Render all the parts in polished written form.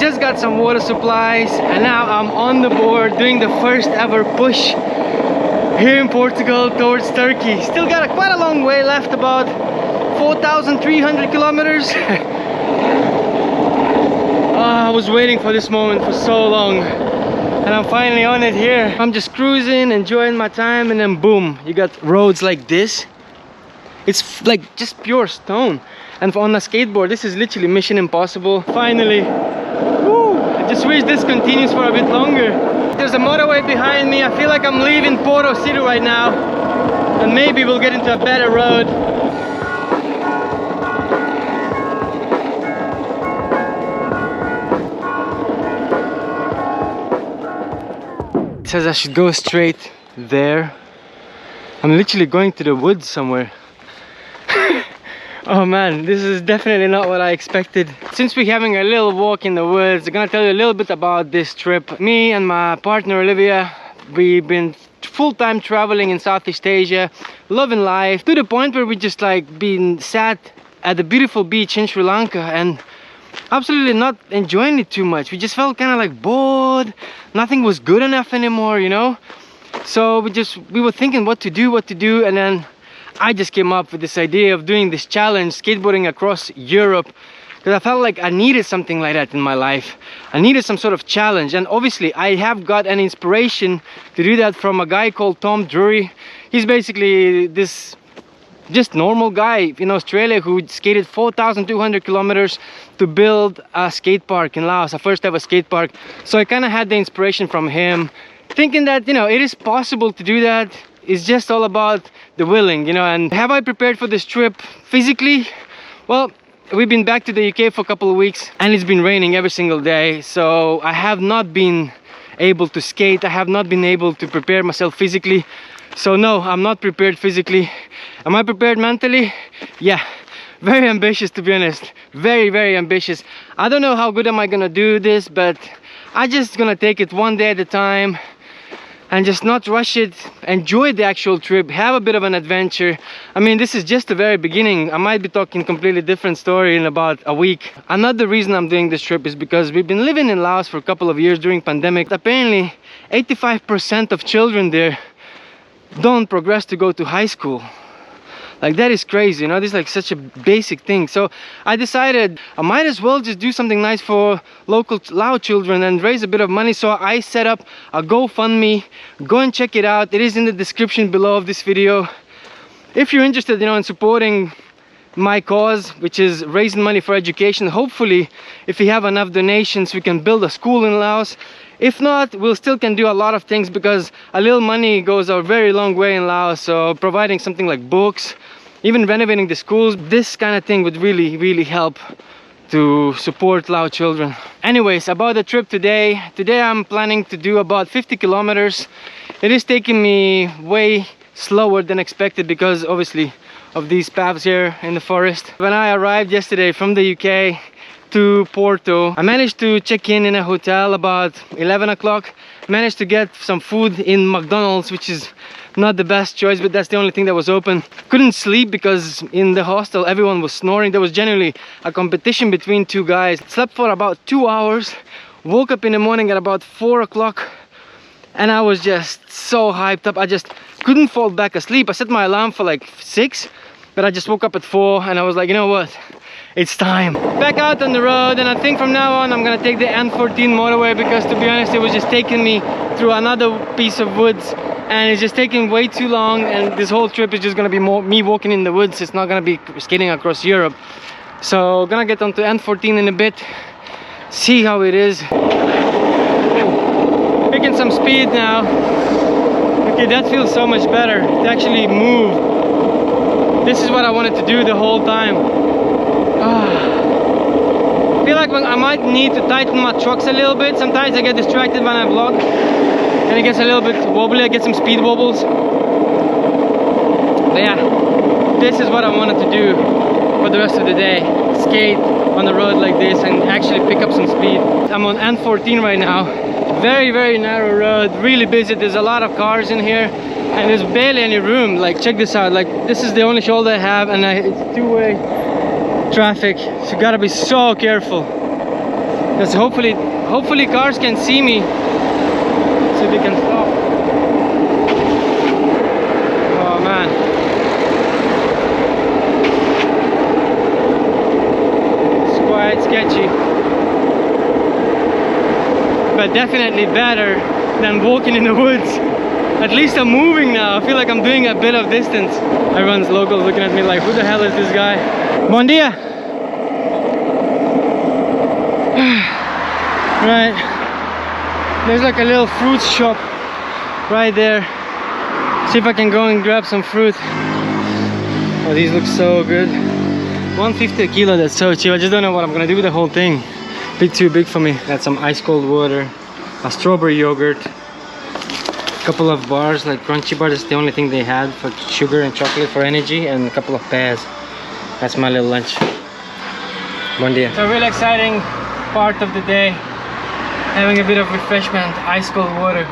just got some water supplies, and now I'm on the board doing the first ever push here in Portugal towards Turkey. Still got quite a long way left, about 4,300 kilometers. I was waiting for this moment for so long, and I'm finally on it here. I'm just cruising, enjoying my time, and then boom, you got roads like this. It's like just pure stone, and on a skateboard this is literally mission impossible. Finally, woo, I just wish this continues for a bit longer. There's a motorway behind me. I feel like I'm leaving Porto city right now, and maybe we'll get into a better road. It says I should go straight there. I'm literally going to the woods somewhere. Oh man, this is definitely not what I expected. Since we're having a little walk in the woods, I'm gonna tell you a little bit about this trip. Me and my partner Olivia, we've been full-time traveling in Southeast Asia, loving life, to the point where we just like been sat at the beautiful beach in Sri Lanka and absolutely not enjoying it too much. We just felt kind of like bored. Nothing was good enough anymore, you know. So we were thinking what to do, and then I just came up with this idea of doing this challenge, skateboarding across Europe, because I felt like I needed something like that in my life. I needed some sort of challenge, and obviously I have got an inspiration to do that from a guy called Tom Drury. He's basically this just normal guy in Australia who skated 4,200 kilometers to build a skate park in Laos, a first ever skate park. So I kind of had the inspiration from him, thinking that, you know, it is possible to do that. It's just all about the willing, you know. And have I prepared for this trip physically? Well, we've been back to the UK for a couple of weeks, and it's been raining every single day, so I have not been able to skate. I have not been able to prepare myself physically. So no, I'm not prepared physically. Am I prepared mentally? Yeah, very ambitious, to be honest. Very ambitious. I don't know how good am I gonna do this, but I'm just gonna take it one day at a time and just not rush it. Enjoy the actual trip, have a bit of an adventure. I mean, this is just the very beginning. I might be talking completely different story in about a week. Another reason I'm doing this trip is because we've been living in Laos for a couple of years during pandemic. Apparently 85% of children there don't progress to go to high school. Like, that is crazy, you know. This is like such a basic thing. So I decided I might as well just do something nice for local Lao children and raise a bit of money. So I set up a GoFundMe. Go and check it out. It is in the description below of this video. If you're interested, you know, in supporting my cause, which is raising money for education, hopefully if we have enough donations we can build a school in Laos. If not, we'll still can do a lot of things, because a little money goes a very long way in Laos. So providing something like books, even renovating the schools, this kind of thing would really help to support Lao children. Anyways, about the trip today I'm planning to do about 50 kilometers. It is taking me way slower than expected because obviously of these paths here in the forest. When I arrived yesterday from the UK to Porto, I managed to check in a hotel about 11 o'clock. Managed to get some food in McDonald's, which is not the best choice, but that's the only thing that was open. Couldn't sleep because in the hostel everyone was snoring. There was generally a competition between two guys. Slept for about 2 hours, woke up in the morning at about 4 o'clock, and I was just so hyped up. I just couldn't fall back asleep. I set my alarm for like 6, but I just woke up at 4 and I was like, you know what? It's time. Back out on the road, and I think from now on I'm gonna take the N14 motorway, because to be honest it was just taking me through another piece of woods and it's just taking way too long, and this whole trip is just gonna be more me walking in the woods. It's not gonna be skating across Europe. So gonna get onto N14 in a bit, see how it is. Picking some speed now. Okay, that feels so much better to actually move. This is what I wanted to do the whole time. I feel like I might need to tighten my trucks a little bit. Sometimes I get distracted when I vlog and it gets a little bit wobbly. I get some speed wobbles. But yeah, this is what I wanted to do for the rest of the day. Skate on the road like this and actually pick up some speed. I'm on N14 right now. Very narrow road, really busy. There's a lot of cars in here and there's barely any room. Like, check this out. Like, this is the only shoulder I have, and it's two-way traffic, so you gotta be so careful. Because hopefully cars can see me, so they can stop. Oh man. It's quite sketchy. But definitely better than walking in the woods. At least I'm moving now. I feel like I'm doing a bit of distance. Everyone's locals looking at me like, who the hell is this guy? Bon dia. Right. There's like a little fruit shop right there. See if I can go and grab some fruit. Oh, these look so good. 150 a kilo, that's so cheap. I just don't know what I'm gonna do with the whole thing. Bit too big for me. Got some ice cold water, a strawberry yogurt, couple of bars, like crunchy bars. That's the only thing they had for sugar and chocolate for energy, and a couple of pears. That's my little lunch. Bon dia. So a really exciting part of the day, having a bit of refreshment, ice cold water.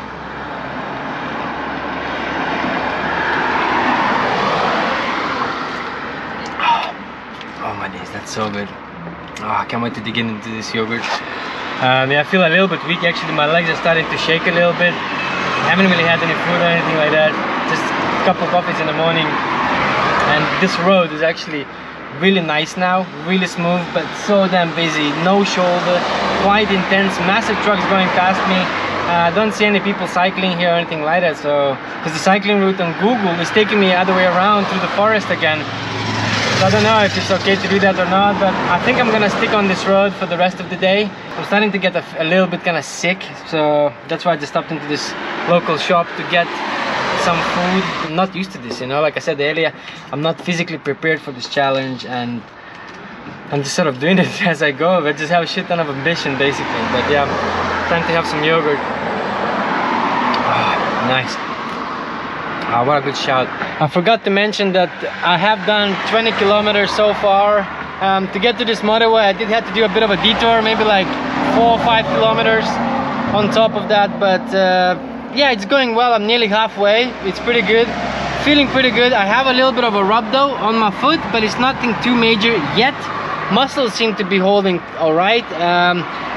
Oh my days, that's so good. Oh, I can't wait to dig into this yogurt. Yeah, I feel a little bit weak actually. My legs are starting to shake a little bit. I haven't really had any food or anything like that. Just a couple of coffees in the morning. And this road is actually really nice now, really smooth, but so damn busy. No shoulder, quite intense, massive trucks going past me. I don't see any people cycling here or anything like that. So, because the cycling route on Google is taking me the other way around through the forest again. So I don't know if it's okay to do that or not, but I think I'm gonna stick on this road for the rest of the day. I'm starting to get a little bit kind of sick, so that's why I just stopped into this local shop to get some food. I'm not used to this, you know, like I said earlier, I'm not physically prepared for this challenge, and I'm just sort of doing it as I go. I just have a shit ton of ambition basically. But yeah, time to have some yogurt. Ah, nice. Ah, what a good shout. I forgot to mention that I have done 20 kilometers so far. To get to this motorway I did have to do a bit of a detour, maybe like 4 or 5 kilometers on top of that, but yeah, it's going well. I'm nearly halfway. It's pretty good, feeling pretty good. I have a little bit of a rub though on my foot, but it's nothing too major yet. Muscles seem to be holding all right.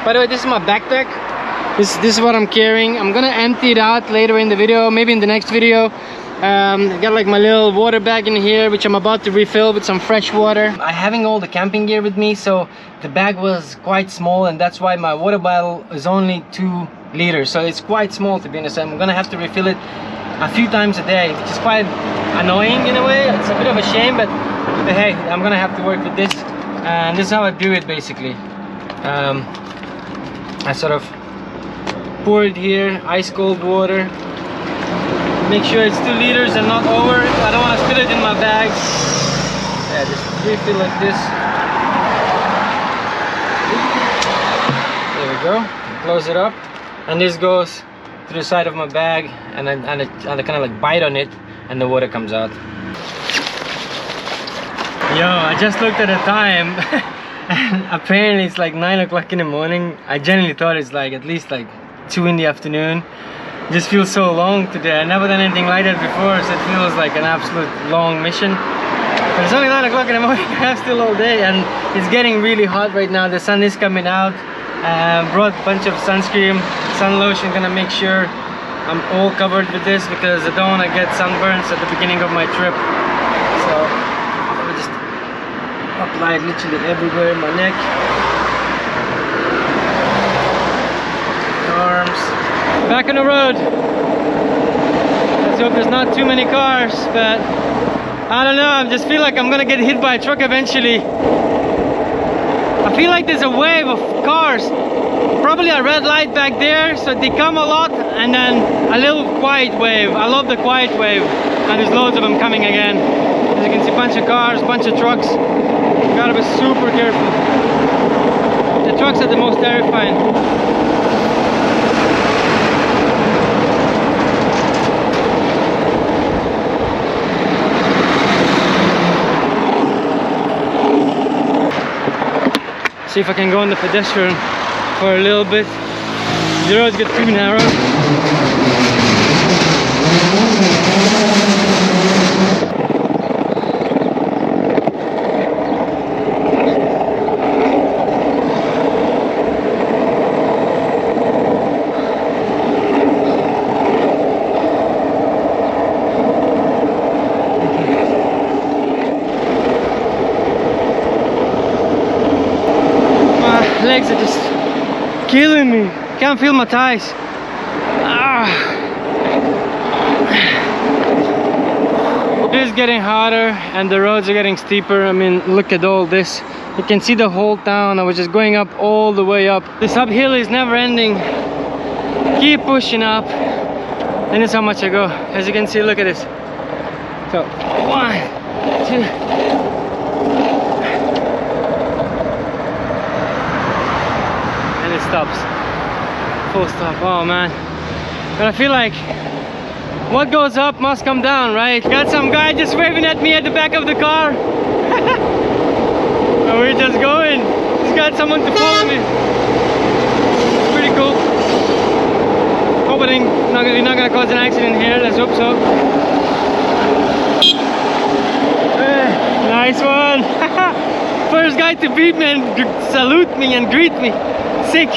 By the way, this is my backpack. This is what I'm carrying. I'm gonna empty it out later in the video, maybe in the next video. I got like my little water bag in here, which I'm about to refill with some fresh water. I'm having all the camping gear with me, so the bag was quite small, and that's why my water bottle is only 2 liters, so it's quite small to be honest. I'm gonna have to refill it a few times a day, which is quite annoying in a way. It's a bit of a shame, but hey, I'm gonna have to work with this, and this is how I do it basically. I sort of pour it here, ice cold water. Make sure it's 2 liters and not over. I don't want to spill it in my bag. Yeah, just refill like this. There we go. Close it up, and this goes to the side of my bag, and I kind of like bite on it, and the water comes out. Yo, I just looked at the time, and apparently it's like 9 o'clock in the morning. I generally thought it's like at least like 2 in the afternoon. Just feels so long today. I've never done anything like that before, so it feels like an absolute long mission. But it's only 9 o'clock in the morning. I have still all day, and it's getting really hot right now. The sun is coming out. Brought a bunch of sunscreen, sun lotion. Gonna make sure I'm all covered with this because I don't want to get sunburns at the beginning of my trip. So I'll just apply it literally everywhere in my neck, arms. Back on the road. Let's hope there's not too many cars, but I don't know, I just feel like I'm gonna get hit by a truck eventually. I feel like there's a wave of cars, probably a red light back there, so they come a lot, and then a little quiet wave. I love the quiet wave, and there's loads of them coming again. As you can see, a bunch of cars, bunch of trucks. Gotta be super careful. The trucks are the most terrifying. See if I can go on the pedestrian for a little bit. The roads get too narrow. legs are just killing me. Can't feel my thighs. It is getting hotter and the roads are getting steeper. I mean, look at all this. You can see the whole town. I was just going up all the way up. This uphill is never ending. Keep pushing up. And it's how much I go. As you can see, look at this. So, 1, 2. And it stops. Full stop. Oh man. But I feel like what goes up must come down, right? Got some guy just waving at me at the back of the car. And we're just going. He's got someone to follow me. It's pretty cool. Hoping we're not gonna cause an accident here. Let's hope so. Nice one. First guy to beat me and salute me and greet me. Sick.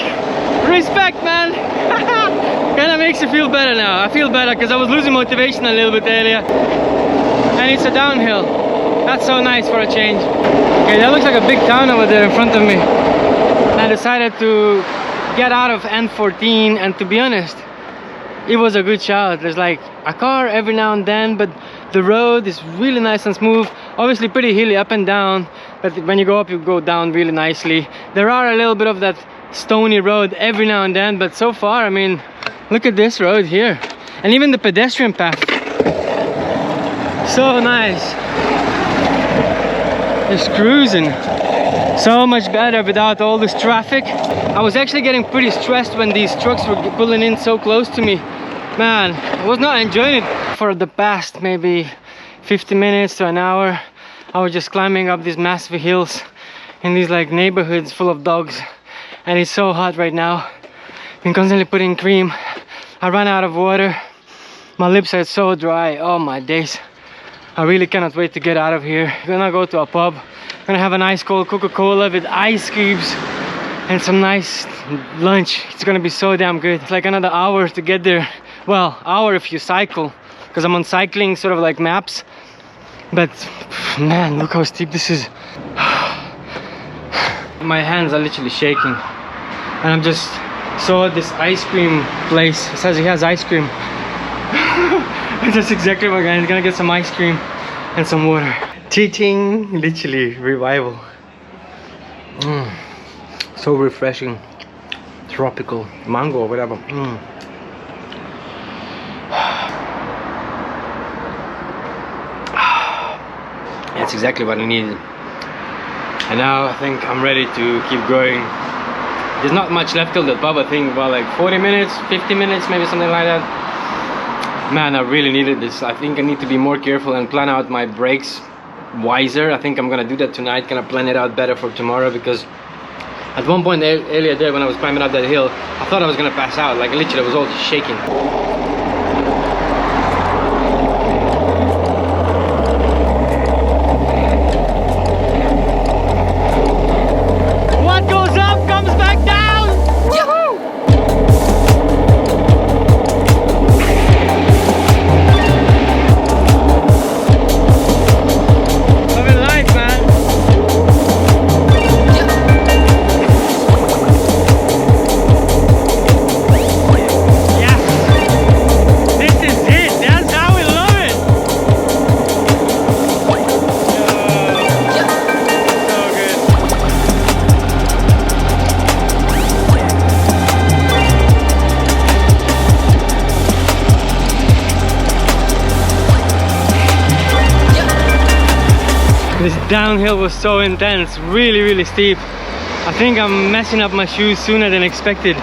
Respect, man. Kinda makes you feel better now. I feel better because I was losing motivation a little bit earlier. And it's a downhill. That's so nice for a change. Okay, that looks like a big town over there in front of me. I decided to get out of N14, and to be honest, it was a good shout. There's like a car every now and then, but the road is really nice and smooth. Obviously pretty hilly up and down, but when you go up, you go down really nicely. There are a little bit of that stony road every now and then, but so far, I mean, look at this road here. And even the pedestrian path. So nice. Just cruising. So much better without all this traffic. I was actually getting pretty stressed when these trucks were pulling in so close to me. Man, I was not enjoying it. For the past maybe 50 minutes to an hour, I was just climbing up these massive hills in these like neighborhoods full of dogs. And it's so hot right now. Been constantly putting cream. I ran out of water. My lips are so dry. Oh my days. I really cannot wait to get out of here. I'm gonna go to a pub. I'm gonna have a nice cold Coca-Cola with ice cubes and some nice lunch. It's gonna be so damn good. It's like another hour to get there. Well, hour if you cycle, because I'm on cycling sort of like maps. But man, look how steep this is. My hands are literally shaking. And I'm just saw this ice cream place. It says he has ice cream. That's exactly what I'm gonna. He's gonna get some ice cream and some water. Teaching, literally revival. So refreshing. Tropical mango or whatever. That's exactly what I needed. And now I think I'm ready to keep going. There's not much left till the pub. I think about like 40 minutes, 50 minutes, maybe something like that. Man, I really needed this. I think I need to be more careful and plan out my brakes wiser. I think I'm gonna do that tonight. Gonna plan it out better for tomorrow, because at one point earlier there when I was climbing up that hill, I thought I was gonna pass out. Like literally I was all just shaking. This downhill was so intense, really steep. I think I'm messing up my shoes sooner than expected.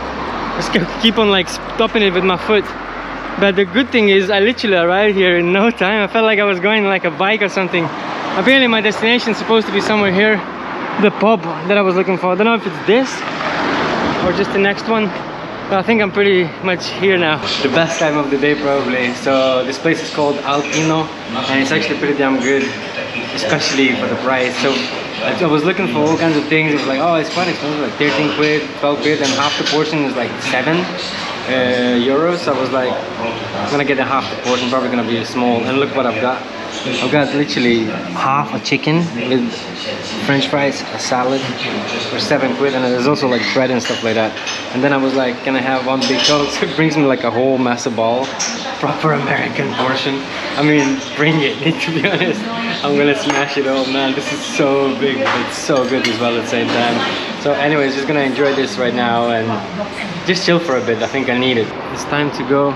Just keep on like stopping it with my foot. But the good thing is I literally arrived here in no time. I felt like I was going like a bike or something. Apparently my destination is supposed to be somewhere here. The pub that I was looking for. I don't know if it's this or just the next one. But I think I'm pretty much here now. The best time of the day probably. So this place is called Alpino and it's actually pretty damn good, especially for the price. So I was looking for all kinds of things. It was like, oh, it's quite expensive, like 13 quid, 12 quid, and half the portion is like 7 euros. So I was like, I'm gonna get a half the portion, probably gonna be small. And look what I've got. I've got literally half a chicken with French fries, a salad for 7 quid, and there's also like bread and stuff like that. And then I was like, can I have one big Coke? So it brings me like a whole massive ball, proper American portion. I mean, bring it. To be honest, I'm gonna smash it all, man. This is so big, but it's so good as well at the same time. So anyways, just gonna enjoy this right now and just chill for a bit. I think I need it. It's time to go.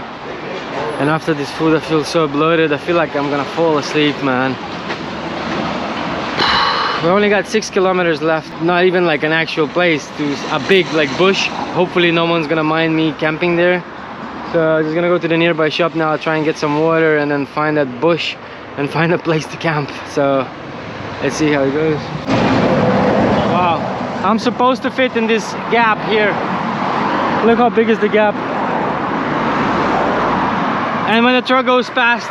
And after this food, I feel so bloated. I feel like I'm gonna fall asleep, man. We only got 6 kilometers left. Not even like an actual place, to a big like bush. Hopefully no one's gonna mind me camping there. So I'm just gonna go to the nearby shop now, try and get some water, and then find that bush and find a place to camp. So let's see how it goes. Wow, I'm supposed to fit in this gap here. Look how big is the gap. And when the truck goes past,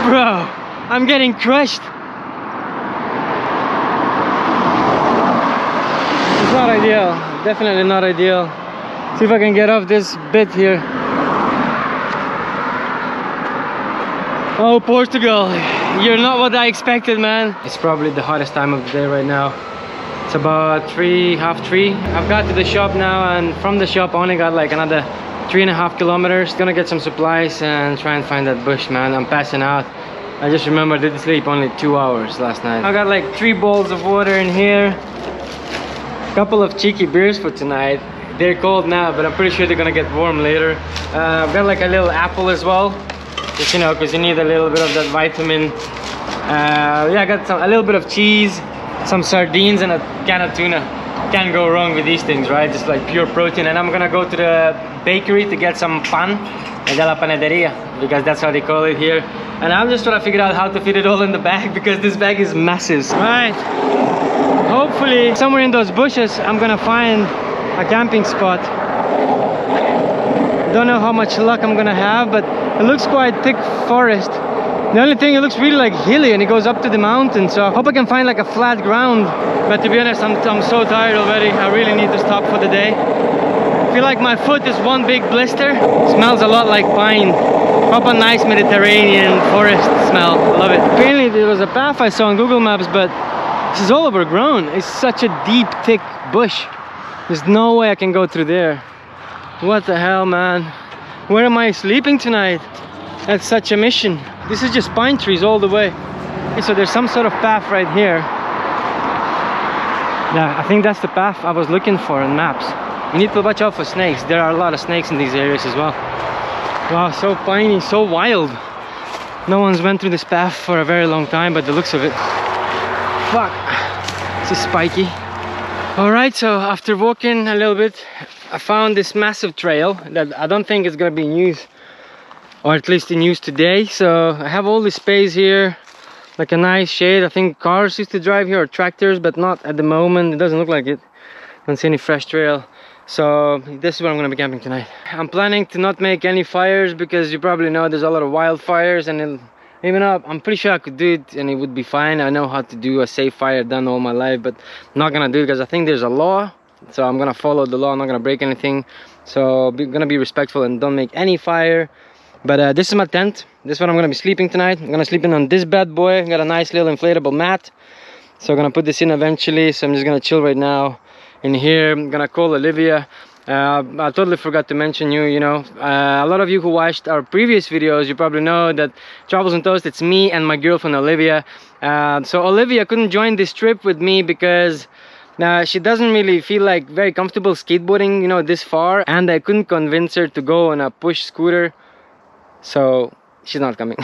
bro, I'm getting crushed. It's not ideal, definitely not ideal. See if I can get off this bit here. Oh, Portugal, you're not what I expected, man. It's probably the hottest time of the day right now. It's about half 3. I've got to the shop now, and from the shop I only got like another 3.5 kilometers. Gonna get some supplies and try and find that bush, man. I'm passing out. I just remember I did sleep only 2 hours last night. I got like 3 bowls of water in here. Couple of cheeky beers for tonight. They're cold now, but I'm pretty sure they're gonna get warm later. I've got like a little apple as well. Just, you know, because you need a little bit of that vitamin. Yeah, I got a little bit of cheese, some sardines, and a can of tuna. Can't go wrong with these things, right? Just like pure protein. And I'm gonna go to the bakery to get some pan de la panaderia, because that's how they call it here. And I'm just trying to figure out how to fit it all in the bag, because this bag is massive. Right, hopefully somewhere in those bushes I'm gonna find a camping spot. Don't know how much luck I'm gonna have, but it looks quite thick forest. The only thing, it looks really like hilly and it goes up to the mountain, so I hope I can find like a flat ground. But to be honest, I'm so tired already. I really need to stop for the day. I feel like my foot is one big blister. It smells a lot like pine. Proper nice Mediterranean forest smell. I love it. Apparently there was a path I saw on Google Maps, but this is all overgrown. It's such a deep, thick bush. There's no way I can go through there. What the hell, man? Where am I sleeping tonight? That's such a mission. This is just pine trees all the way. Okay, so there's some sort of path right here. Yeah, I think that's the path I was looking for in maps. You need to watch out for snakes. There are a lot of snakes in these areas as well. Wow, so piney, so wild. No one's went through this path for a very long time, but the looks of it. Fuck, this is spiky. Alright, so after walking a little bit, I found this massive trail that I don't think is gonna be in use, or at least in use today. So I have all this space here, like a nice shade. I think cars used to drive here, or tractors, but not at the moment. It doesn't look like it. Don't see any fresh trail. So this is where I'm gonna be camping tonight. I'm planning to not make any fires, because you probably know there's a lot of wildfires, and even though I'm pretty sure I could do it and it would be fine. I know how to do a safe fire, done all my life, but I'm not gonna do it because I think there's a law. So I'm gonna follow the law. I'm not gonna break anything. So I'm gonna be respectful and don't make any fire. But this is my tent. This is where I'm gonna be sleeping tonight. I'm gonna sleep in on this bad boy. Got a nice little inflatable mat. So I'm gonna put this in eventually. So I'm just gonna chill right now in here. I'm gonna call Olivia. I totally forgot to mention you know, a lot of you who watched our previous videos, you probably know that Travels and Toast, it's me and my girlfriend Olivia. So Olivia couldn't join this trip with me because she doesn't really feel like very comfortable skateboarding, you know, this far, and I couldn't convince her to go on a push scooter, so she's not coming.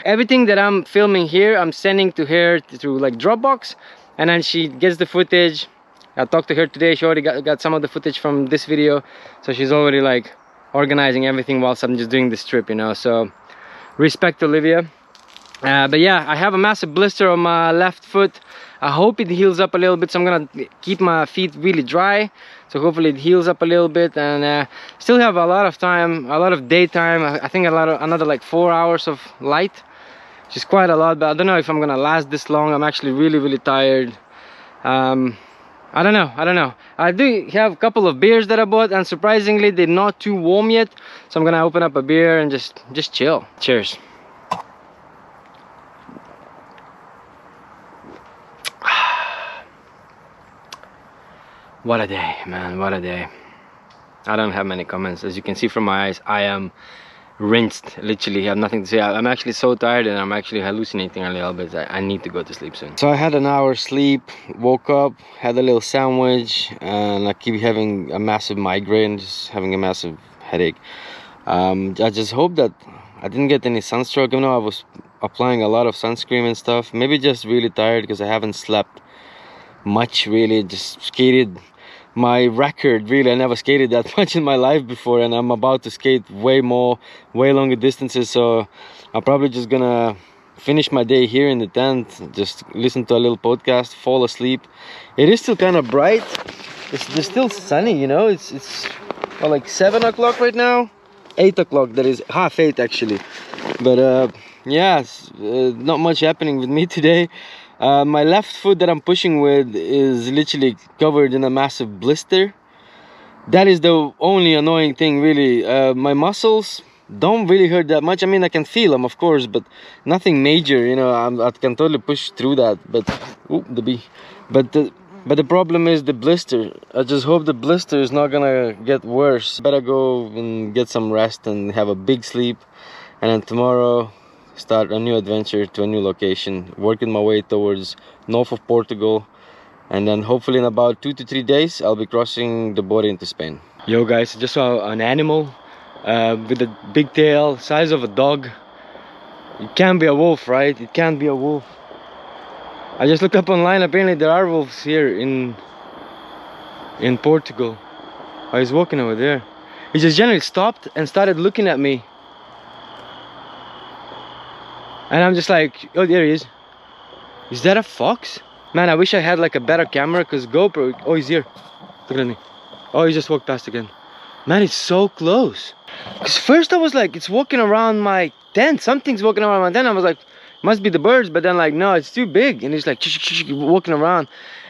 Everything that I'm filming here, I'm sending to her through like Dropbox, and then she gets the footage. I talked to her today. She already got some of the footage from this video, so she's already like organizing everything whilst I'm just doing this trip, you know. So respect, Olivia. But yeah, I have a massive blister on my left foot. I hope it heals up a little bit, so I'm gonna keep my feet really dry, so hopefully it heals up a little bit. And still have a lot of time, a lot of daytime. I think another like 4 hours of light, which is quite a lot, but I don't know if I'm gonna last this long. I'm actually really tired. I don't know. I do have a couple of beers that I bought, and surprisingly they're not too warm yet, so I'm gonna open up a beer and just chill. Cheers. What a day, man, what a day. I don't have many comments. As you can see from my eyes, I am rinsed, literally have nothing to say. I'm actually so tired and I'm actually hallucinating a little bit. I need to go to sleep soon. So I had an hour's sleep, woke up, had a little sandwich, and I keep having a massive migraine, just having a massive headache. I just hope that I didn't get any sunstroke. You know, I was applying a lot of sunscreen and stuff. Maybe just really tired because I haven't slept much, really. Just skated my record, really. I never skated that much in my life before, and I'm about to skate way longer distances. So I'm probably just gonna finish my day here in the tent, just listen to a little podcast, fall asleep. It is still kind of bright. It's still sunny, you know. It's well, like 7 o'clock right now, 8 o'clock. That is half 8 actually. But yeah, not much happening with me today. My left foot that I'm pushing with is literally covered in a massive blister. That is the only annoying thing, really. My muscles don't really hurt that much. I mean, I can feel them, of course, but nothing major, you know. I can totally push through that. But ooh, the bee. But the problem is the blister. I just hope the blister is not gonna get worse. Better go and get some rest and have a big sleep, and then tomorrow start a new adventure to a new location, working my way towards north of Portugal, and then hopefully in about 2 to 3 days I'll be crossing the border into Spain. Yo guys, I just saw an animal with a big tail, size of a dog. It can't be a wolf, right? It can't be a wolf. I just looked up online, apparently there are wolves here in Portugal. Oh, he's walking over there. He just generally stopped and started looking at me. And I'm just like, oh, there he is. Is that a fox? Man, I wish I had like a better camera, because GoPro... Oh, he's here. Look at me. Oh, he just walked past again. Man, it's so close. Because first I was like, it's walking around my tent. Something's walking around my tent. I was like, must be the birds. But then like, no, it's too big. And it's like, walking around.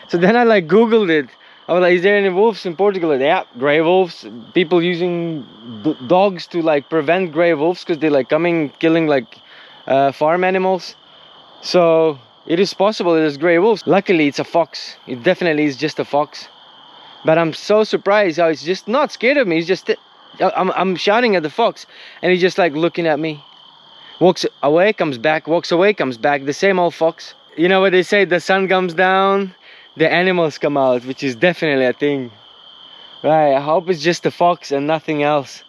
So then I like Googled it. I was like, is there any wolves in Portugal? Like, yeah, grey wolves. People using dogs to like prevent grey wolves, because they're like coming, killing like farm animals. So it is possible there's grey wolves. Luckily it's a fox. It definitely is just a fox. But I'm so surprised how it's just not scared of me. It's just I'm shouting at the fox and he's just like looking at me. Walks away, comes back, walks away, comes back. The same old fox. You know what they say, the sun comes down, the animals come out, which is definitely a thing. Right, I hope it's just a fox and nothing else.